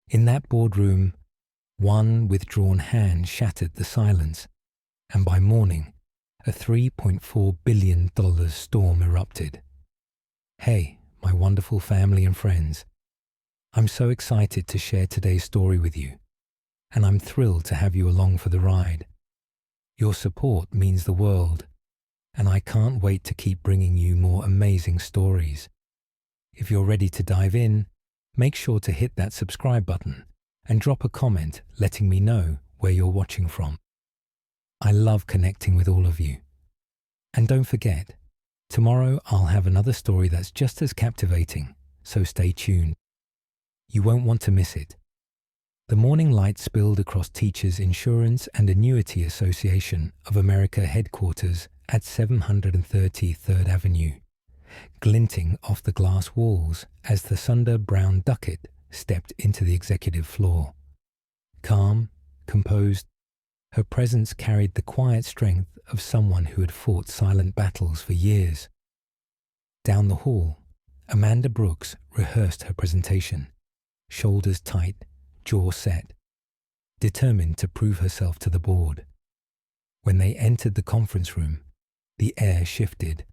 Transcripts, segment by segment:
In that boardroom, one withdrawn hand shattered the silence, and by morning, a $3.4 billion storm erupted. Hey, my wonderful family and friends. I'm so excited to share today's story with you, and I'm thrilled to have you along for the ride. Your support means the world, and I can't wait to keep bringing you more amazing stories. If you're ready to dive in, make sure to hit that subscribe button and drop a comment letting me know where you're watching from. I love connecting with all of you. And don't forget, tomorrow I'll have another story that's just as captivating, so stay tuned. You won't want to miss it. The morning light spilled across Teachers Insurance and Annuity Association of America headquarters at 730 3rd Avenue, glinting off the glass walls as Thasunda Brown Duckett stepped into the executive floor. Calm, composed, her presence carried the quiet strength of someone who had fought silent battles for years. Down the hall, Amanda Brooks rehearsed her presentation, shoulders tight, jaw set, determined to prove herself to the board. When they entered the conference room, the air shifted.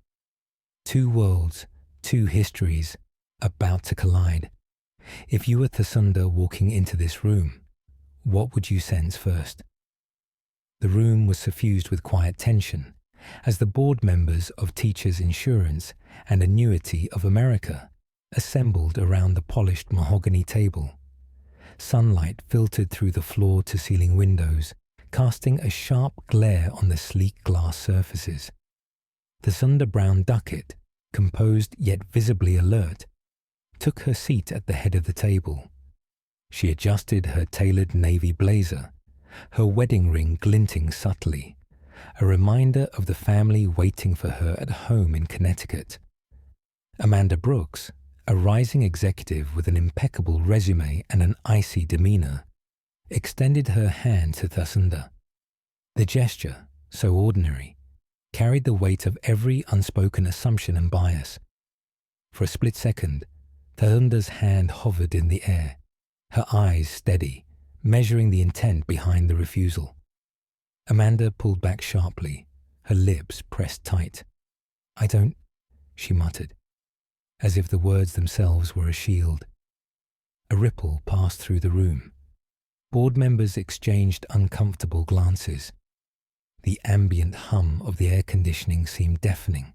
Two worlds, two histories, about to collide. If you were Thasunda walking into this room, what would you sense first? The room was suffused with quiet tension as the board members of Teachers Insurance and Annuity of America assembled around the polished mahogany table. Sunlight filtered through the floor-to-ceiling windows, casting a sharp glare on the sleek glass surfaces. Thasunda Brown Duckett, composed yet visibly alert, took her seat at the head of the table. She adjusted her tailored navy blazer, her wedding ring glinting subtly, a reminder of the family waiting for her at home in Connecticut. Amanda Brooks, a rising executive with an impeccable resume and an icy demeanor, extended her hand to Thasunda. The gesture, so ordinary, carried the weight of every unspoken assumption and bias. For a split second, Thasunda's hand hovered in the air, her eyes steady, measuring the intent behind the refusal. Amanda pulled back sharply, her lips pressed tight. "I don't," she muttered, as if the words themselves were a shield. A ripple passed through the room. Board members exchanged uncomfortable glances. The ambient hum of the air conditioning seemed deafening.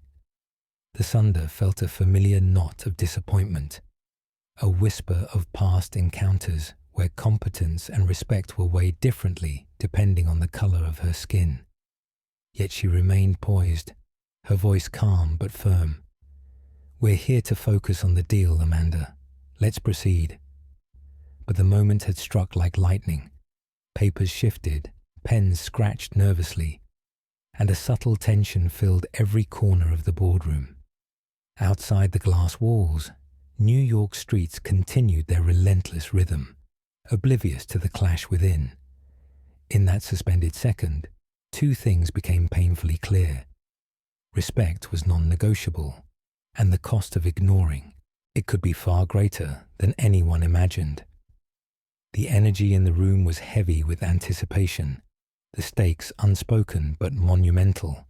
Thasunda felt a familiar knot of disappointment, a whisper of past encounters where competence and respect were weighed differently depending on the color of her skin. Yet she remained poised, her voice calm but firm. "We're here to focus on the deal, Amanda. Let's proceed." But the moment had struck like lightning. Papers shifted, pens scratched nervously, and a subtle tension filled every corner of the boardroom. Outside the glass walls, New York streets continued their relentless rhythm, oblivious to the clash within. In that suspended second, two things became painfully clear. Respect was non-negotiable, and the cost of ignoring it could be far greater than anyone imagined. The energy in the room was heavy with anticipation, the stakes unspoken but monumental.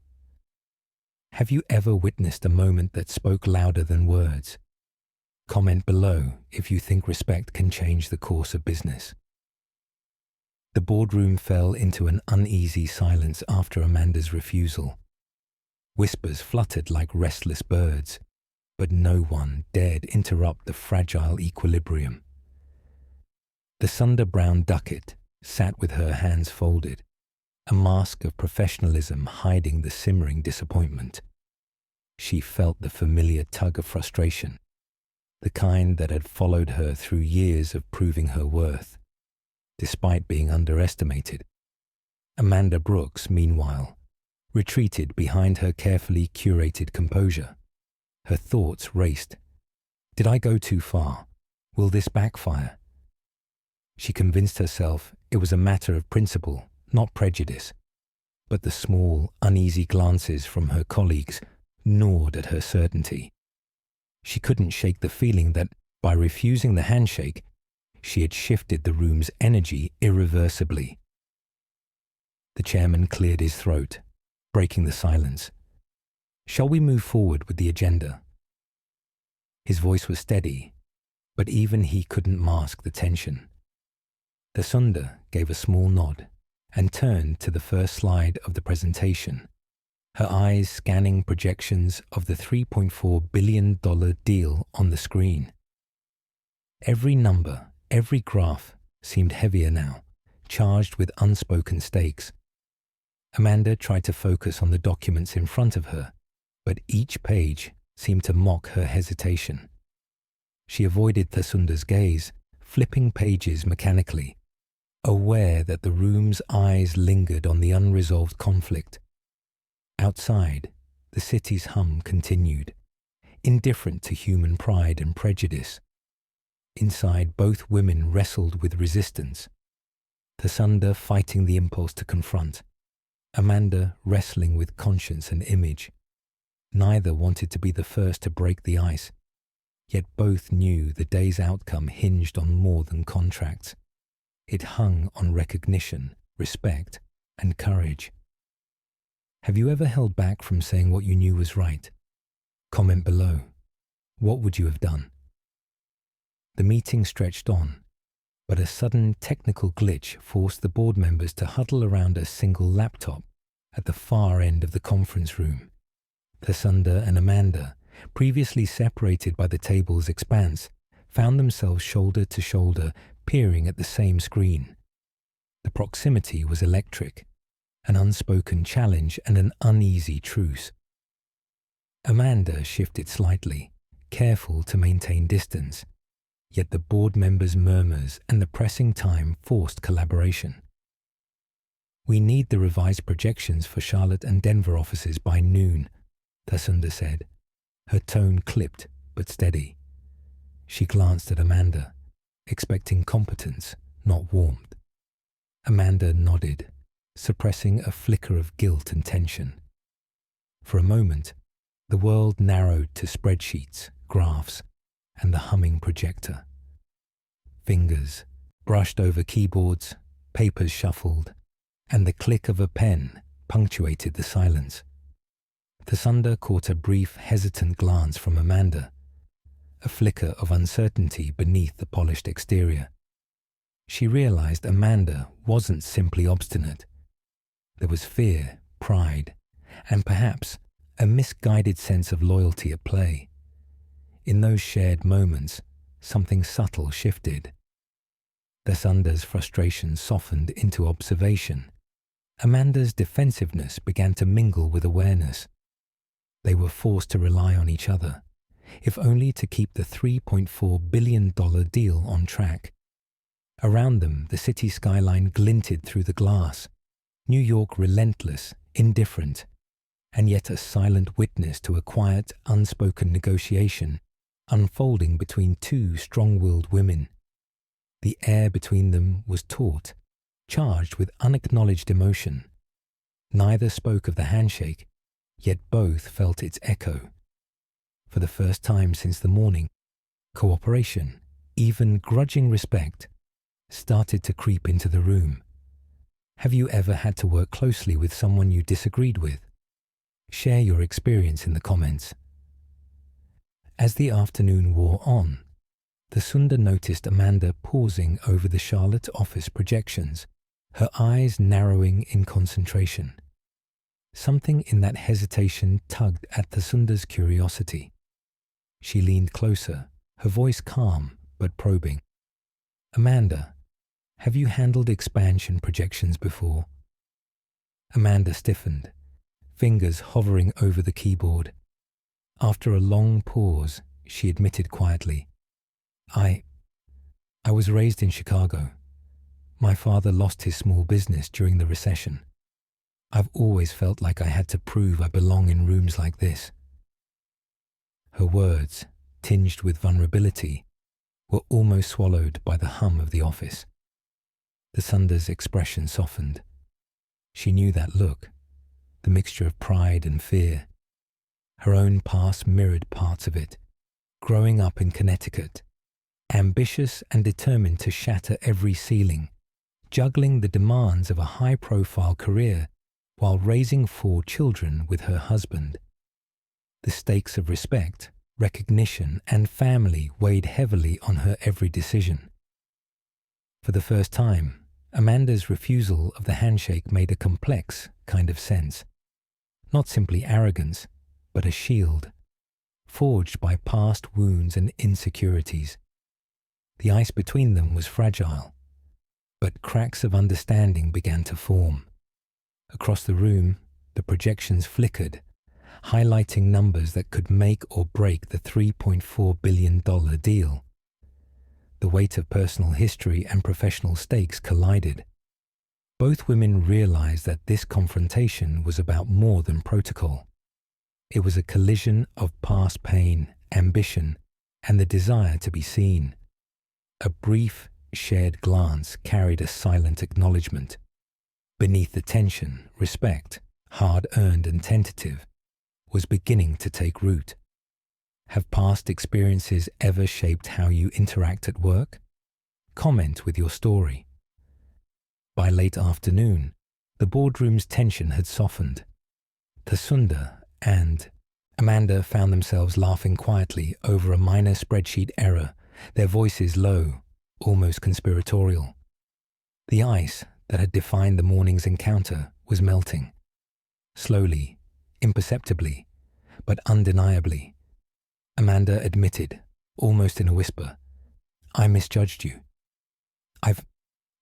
Have you ever witnessed a moment that spoke louder than words? Comment below if you think respect can change the course of business. The boardroom fell into an uneasy silence after Amanda's refusal. Whispers fluttered like restless birds, but no one dared interrupt the fragile equilibrium. Thasunda Brown Duckett sat with her hands folded, a mask of professionalism hiding the simmering disappointment. She felt the familiar tug of frustration, the kind that had followed her through years of proving her worth, despite being underestimated. Amanda Brooks, meanwhile, retreated behind her carefully curated composure. Her thoughts raced. Did I go too far? Will this backfire? She convinced herself it was a matter of principle, not prejudice, but the small, uneasy glances from her colleagues gnawed at her certainty. She couldn't shake the feeling that, by refusing the handshake, she had shifted the room's energy irreversibly. The chairman cleared his throat, breaking the silence. "Shall we move forward with the agenda?" His voice was steady, but even he couldn't mask the tension. Thasunda gave a small nod and turned to the first slide of the presentation, her eyes scanning projections of the $3.4 billion deal on the screen. Every number, every graph seemed heavier now, charged with unspoken stakes. Amanda tried to focus on the documents in front of her, but each page seemed to mock her hesitation. She avoided Thasunda's gaze, flipping pages mechanically, aware that the room's eyes lingered on the unresolved conflict. Outside, the city's hum continued, indifferent to human pride and prejudice. Inside, both women wrestled with resistance, Thasunda fighting the impulse to confront, Amanda wrestling with conscience and image. Neither wanted to be the first to break the ice, yet both knew the day's outcome hinged on more than contracts. It hung on recognition, respect, and courage. Have you ever held back from saying what you knew was right? Comment below. What would you have done? The meeting stretched on, but a sudden technical glitch forced the board members to huddle around a single laptop at the far end of the conference room. Thasunda and Amanda, previously separated by the table's expanse, found themselves shoulder to shoulder, peering at the same screen. The proximity was electric, an unspoken challenge and an uneasy truce. Amanda shifted slightly, careful to maintain distance, yet the board members' murmurs and the pressing time forced collaboration. "We need the revised projections for Charlotte and Denver offices by noon," Thasunda said, her tone clipped but steady. She glanced at Amanda, expecting competence, not warmth. Amanda nodded, suppressing a flicker of guilt and tension. For a moment, the world narrowed to spreadsheets, graphs, and the humming projector. Fingers brushed over keyboards, papers shuffled, and the click of a pen punctuated the silence. Thasunda caught a brief, hesitant glance from Amanda, a flicker of uncertainty beneath the polished exterior. She realized Amanda wasn't simply obstinate. There was fear, pride, and perhaps a misguided sense of loyalty at play. In those shared moments, something subtle shifted. Thasunda's frustration softened into observation. Amanda's defensiveness began to mingle with awareness. They were forced to rely on each other, if only to keep the $3.4 billion deal on track. Around them, the city skyline glinted through the glass, New York relentless, indifferent, and yet a silent witness to a quiet, unspoken negotiation unfolding between two strong-willed women. The air between them was taut, charged with unacknowledged emotion. Neither spoke of the handshake, yet both felt its echo. For the first time since the morning, cooperation, even grudging respect, started to creep into the room. Have you ever had to work closely with someone you disagreed with? Share your experience in the comments. As the afternoon wore on, Thasunda noticed Amanda pausing over the Charlotte office projections, her eyes narrowing in concentration. Something in that hesitation tugged at Thasunda's curiosity. She leaned closer, her voice calm but probing. "Amanda, have you handled expansion projections before?" Amanda stiffened, fingers hovering over the keyboard. After a long pause, she admitted quietly, I was raised in Chicago. My father lost his small business during the recession. I've always felt like I had to prove I belong in rooms like this." Her words, tinged with vulnerability, were almost swallowed by the hum of the office. Thasunda's expression softened. She knew that look, the mixture of pride and fear. Her own past mirrored parts of it. Growing up in Connecticut, ambitious and determined to shatter every ceiling, juggling the demands of a high-profile career while raising 4 children with her husband. The stakes of respect, recognition, and family weighed heavily on her every decision. For the first time, Amanda's refusal of the handshake made a complex kind of sense. Not simply arrogance, but a shield, forged by past wounds and insecurities. The ice between them was fragile, but cracks of understanding began to form. Across the room, the projections flickered, highlighting numbers that could make or break the $3.4 billion deal. The weight of personal history and professional stakes collided. Both women realized that this confrontation was about more than protocol. It was a collision of past pain, ambition, and the desire to be seen. A brief, shared glance carried a silent acknowledgement. Beneath the tension, respect, hard-earned and tentative, was beginning to take root. Have past experiences ever shaped how you interact at work? Comment with your story. By late afternoon, the boardroom's tension had softened. Thasunda and Amanda found themselves laughing quietly over a minor spreadsheet error, their voices low, almost conspiratorial. The ice that had defined the morning's encounter was melting. Slowly, imperceptibly, but undeniably. Amanda admitted, almost in a whisper, "I misjudged you. I've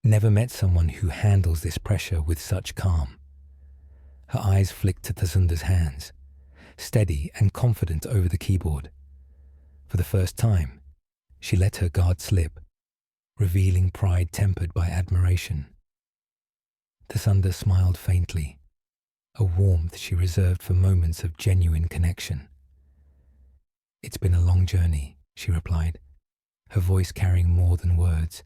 never met someone who handles this pressure with such calm." Her eyes flicked to Thasunda's hands, steady and confident over the keyboard. For the first time, she let her guard slip, revealing pride tempered by admiration. Thasunda smiled faintly, a warmth she reserved for moments of genuine connection. "It's been a long journey," she replied, her voice carrying more than words.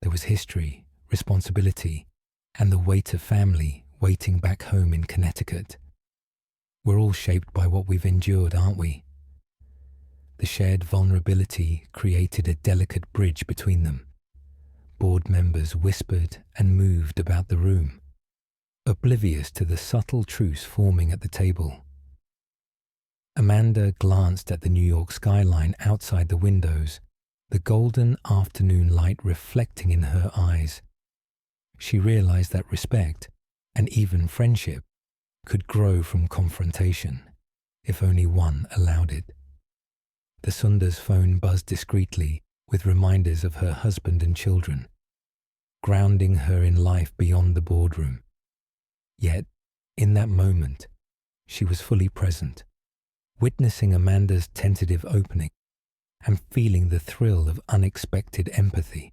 There was history, responsibility, and the weight of family waiting back home in Connecticut. We're all shaped by what we've endured, aren't we? The shared vulnerability created a delicate bridge between them. Board members whispered and moved about the room, oblivious to the subtle truce forming at the table. Amanda glanced at the New York skyline outside the windows, the golden afternoon light reflecting in her eyes. She realized that respect, and even friendship, could grow from confrontation, if only one allowed it. Thasunda's phone buzzed discreetly with reminders of her husband and children, grounding her in life beyond the boardroom. Yet, in that moment, she was fully present, witnessing Amanda's tentative opening and feeling the thrill of unexpected empathy,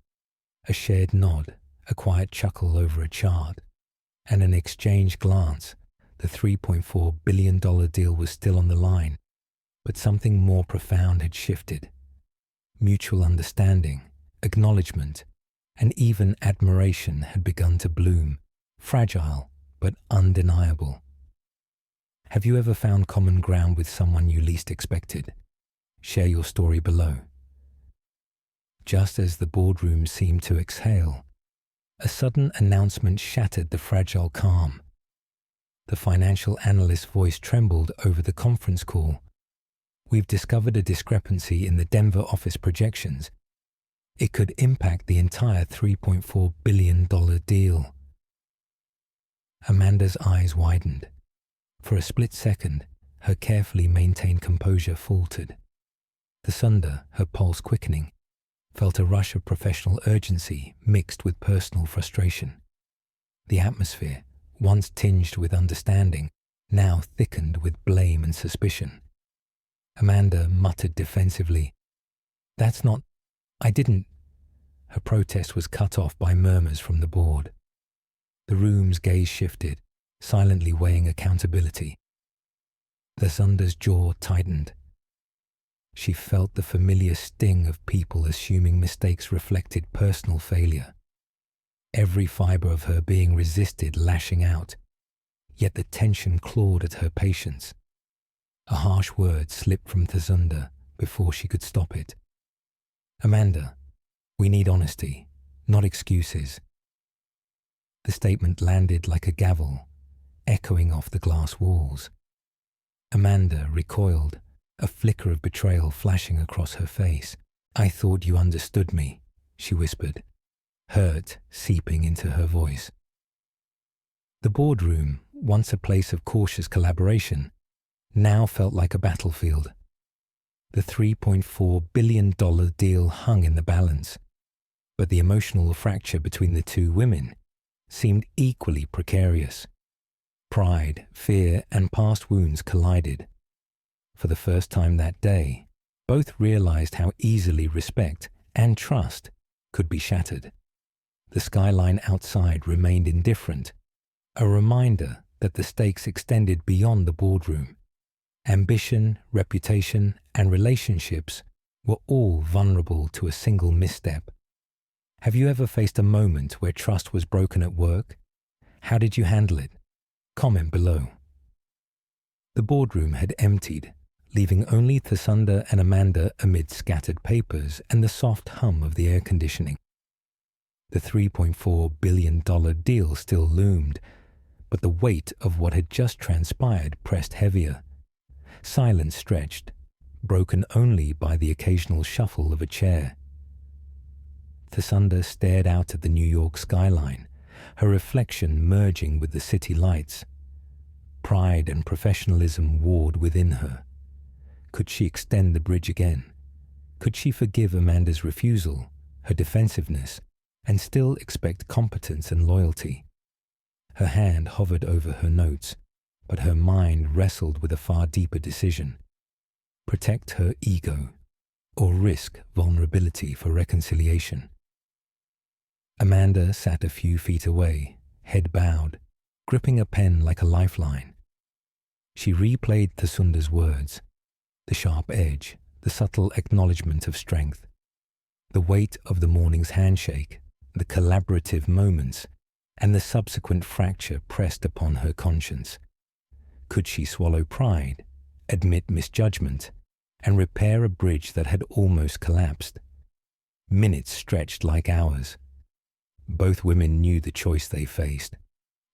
a shared nod, a quiet chuckle over a chart, and an exchanged glance. The $3.4 billion deal was still on the line, but something more profound had shifted. Mutual understanding, acknowledgement, and even admiration had begun to bloom, fragile but undeniable. Have you ever found common ground with someone you least expected? Share your story below. Just as the boardroom seemed to exhale, a sudden announcement shattered the fragile calm. The financial analyst's voice trembled over the conference call. "We've discovered a discrepancy in the Denver office projections. It could impact the entire $3.4 billion deal." Amanda's eyes widened. For a split second, her carefully maintained composure faltered. Thasunda, her pulse quickening, felt a rush of professional urgency mixed with personal frustration. The atmosphere, once tinged with understanding, now thickened with blame and suspicion. Amanda muttered defensively, I didn't." Her protest was cut off by murmurs from the board. The room's gaze shifted, silently weighing accountability. Thasunda's jaw tightened. She felt the familiar sting of people assuming mistakes reflected personal failure. Every fibre of her being resisted lashing out, yet the tension clawed at her patience. A harsh word slipped from Thasunda before she could stop it. Amanda, we need honesty, not excuses. The statement landed like a gavel, echoing off the glass walls. Amanda recoiled, a flicker of betrayal flashing across her face. I thought you understood me, she whispered, hurt seeping into her voice. The boardroom, once a place of cautious collaboration, now felt like a battlefield. The $3.4 billion deal hung in the balance, but the emotional fracture between the two women seemed equally precarious. Pride, fear, and past wounds collided. For the first time that day, both realized how easily respect and trust could be shattered. The skyline outside remained indifferent, a reminder that the stakes extended beyond the boardroom. Ambition, reputation, and relationships were all vulnerable to a single misstep. Have you ever faced a moment where trust was broken at work? How did you handle it? Comment below. The boardroom had emptied, leaving only Thasunda and Amanda amid scattered papers and the soft hum of the air conditioning. The $3.4 billion deal still loomed, but the weight of what had just transpired pressed heavier. Silence stretched, broken only by the occasional shuffle of a chair. Thasunda stared out at the New York skyline, her reflection merging with the city lights. Pride and professionalism warred within her. Could she extend the bridge again? Could she forgive Amanda's refusal, her defensiveness, and still expect competence and loyalty? Her hand hovered over her notes, but her mind wrestled with a far deeper decision. Protect her ego, or risk vulnerability for reconciliation. Amanda sat a few feet away, head bowed, gripping a pen like a lifeline. She replayed Thasunda's words, the sharp edge, the subtle acknowledgement of strength, the weight of the morning's handshake, the collaborative moments, and the subsequent fracture pressed upon her conscience. Could she swallow pride, admit misjudgment, and repair a bridge that had almost collapsed? Minutes stretched like hours. Both women knew the choice they faced: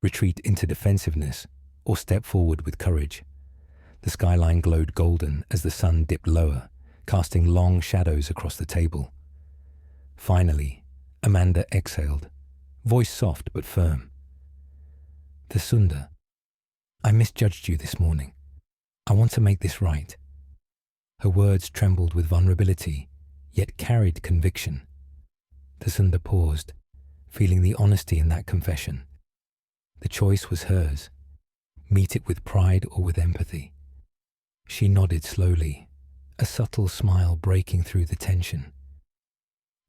retreat into defensiveness or step forward with courage. The skyline glowed golden as the sun dipped lower, casting long shadows across the table. Finally, Amanda exhaled, voice soft but firm. Thasunda, I misjudged you this morning. I want to make this right. Her words trembled with vulnerability, yet carried conviction. Thasunda paused, feeling the honesty in that confession. The choice was hers. Meet it with pride or with empathy. She nodded slowly, a subtle smile breaking through the tension.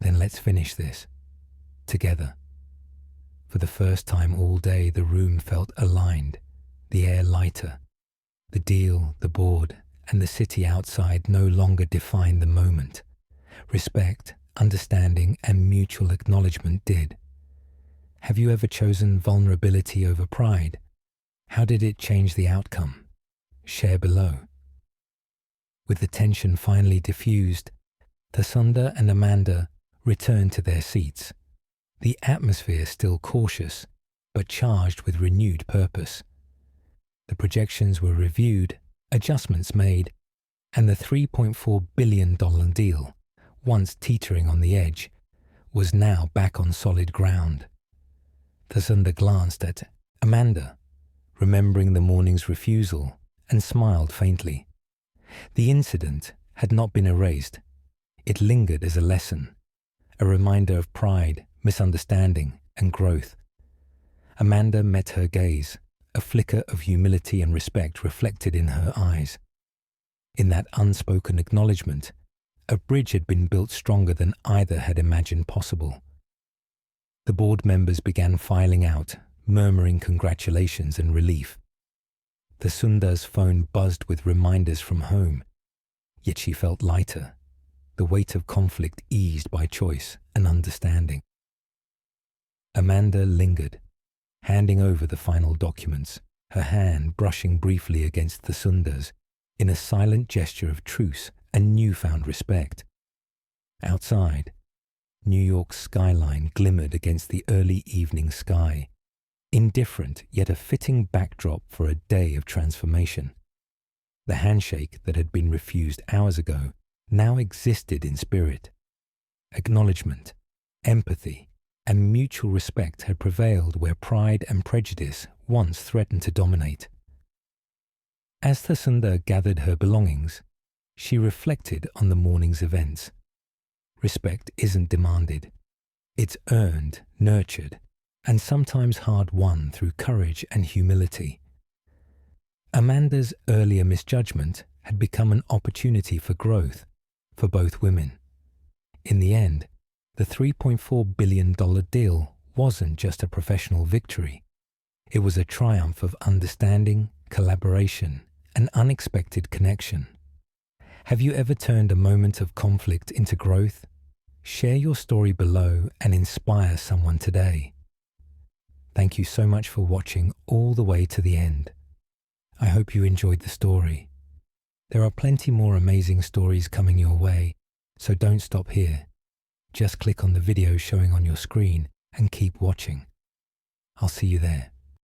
Then let's finish this, together. For the first time all day, the room felt aligned, the air lighter. The deal, the board, and the city outside no longer defined the moment. Respect, understanding, and mutual acknowledgement did. Have you ever chosen vulnerability over pride? How did it change the outcome? Share below. With the tension finally diffused, Thasunda and Amanda returned to their seats, the atmosphere still cautious, but charged with renewed purpose. The projections were reviewed, adjustments made, and the $3.4 billion deal, once teetering on the edge, was now back on solid ground. Thasunda glanced at Amanda, remembering the morning's refusal, and smiled faintly. The incident had not been erased. It lingered as a lesson, a reminder of pride, misunderstanding, and growth. Amanda met her gaze, a flicker of humility and respect reflected in her eyes. In that unspoken acknowledgement, a bridge had been built stronger than either had imagined possible. The board members began filing out, murmuring congratulations and relief. Thasunda's phone buzzed with reminders from home, yet she felt lighter, the weight of conflict eased by choice and understanding. Amanda lingered, handing over the final documents, her hand brushing briefly against Thasunda's in a silent gesture of truce and newfound respect. Outside, New York's skyline glimmered against the early evening sky, indifferent yet a fitting backdrop for a day of transformation. The handshake that had been refused hours ago now existed in spirit. Acknowledgement, empathy, and mutual respect had prevailed where pride and prejudice once threatened to dominate. As Thasunda gathered her belongings, she reflected on the morning's events. Respect isn't demanded. It's earned, nurtured, and sometimes hard-won through courage and humility. Amanda's earlier misjudgment had become an opportunity for growth for both women. In the end, the $3.4 billion deal wasn't just a professional victory. It was a triumph of understanding, collaboration, and unexpected connection. Have you ever turned a moment of conflict into growth? Share your story below and inspire someone today. Thank you so much for watching all the way to the end. I hope you enjoyed the story. There are plenty more amazing stories coming your way, so don't stop here. Just click on the video showing on your screen and keep watching. I'll see you there.